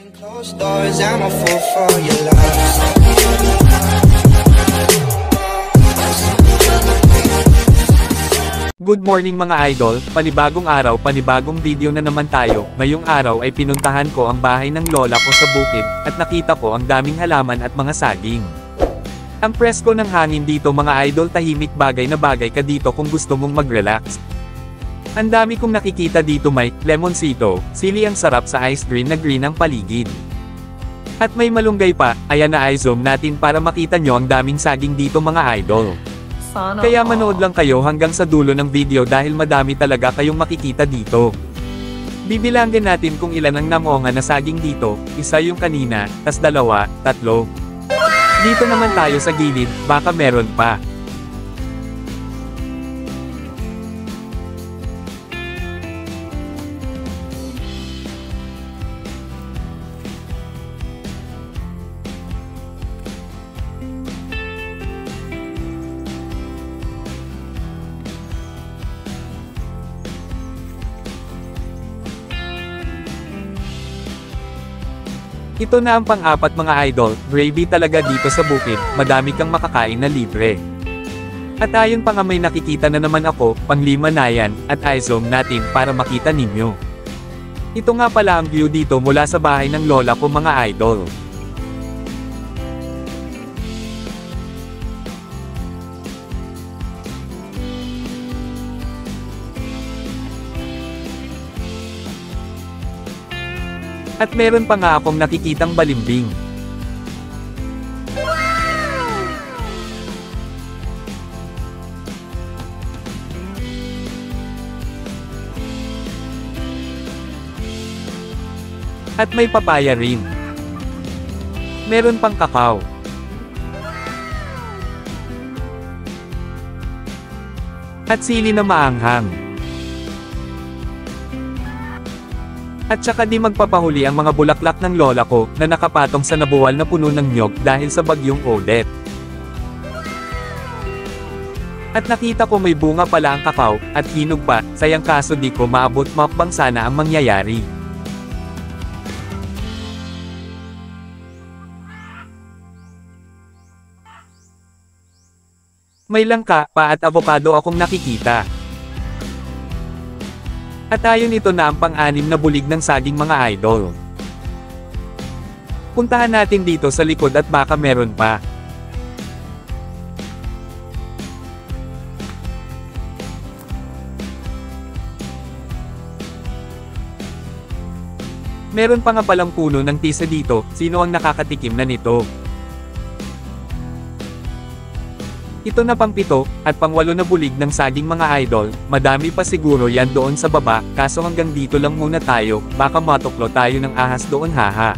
Closed doors, I'm a fool for your love. Good morning mga idol, panibagong araw, panibagong video na naman tayo. Ngayong araw ay pinuntahan ko ang bahay ng lola ko sa bukid, at nakita ko ang daming halaman at mga saging. Ang presko ng hangin dito mga idol, tahimik, bagay na bagay ka dito kung gusto mong mag-relax. Ang dami kong nakikita dito, may lemoncito, sili, ang sarap sa ice green na green ang paligid. At may malunggay pa, ayan na i-zoom natin para makita nyo ang daming saging dito mga idol. Kaya manood lang kayo hanggang sa dulo ng video dahil madami talaga kayong makikita dito. Bibilangin natin kung ilan ang namonga na saging dito, isa yung kanina, tas dalawa, tatlo. Dito naman tayo sa gilid, baka meron pa. Ito na ang pang-apat mga idol, gravy talaga dito sa bukid, madami kang makakain na libre. At ayon pa nga may nakikita na naman ako, pang-lima na yan, at i-zoom natin para makita ninyo. Ito nga pala ang view dito mula sa bahay ng lola ko mga idol. At meron pa nga akong nakikitang balimbing. At may papaya rin. Meron pang kakao. At sili na maanghang. At saka di magpapahuli ang mga bulaklak ng lola ko, na nakapatong sa nabuwal na puno ng nyog dahil sa bagyong Odette. At nakita ko may bunga pala ang kakao, at hinog pa, sayang kaso di ko maabot, mukbang sana ang mangyayari. May langka pa at avocado akong nakikita. At ayon ito na ang pang-anim na bulig ng saging mga idol. Puntahan natin dito sa likod at baka meron pa. Meron pa nga palang puno ng tisa dito, sino ang nakakatikim na nito? Ito na pang-pito, at pang-walo na bulig ng saging mga idol, madami pa siguro yan doon sa baba, kaso hanggang dito lang muna tayo, baka matuklo tayo ng ahas doon haha.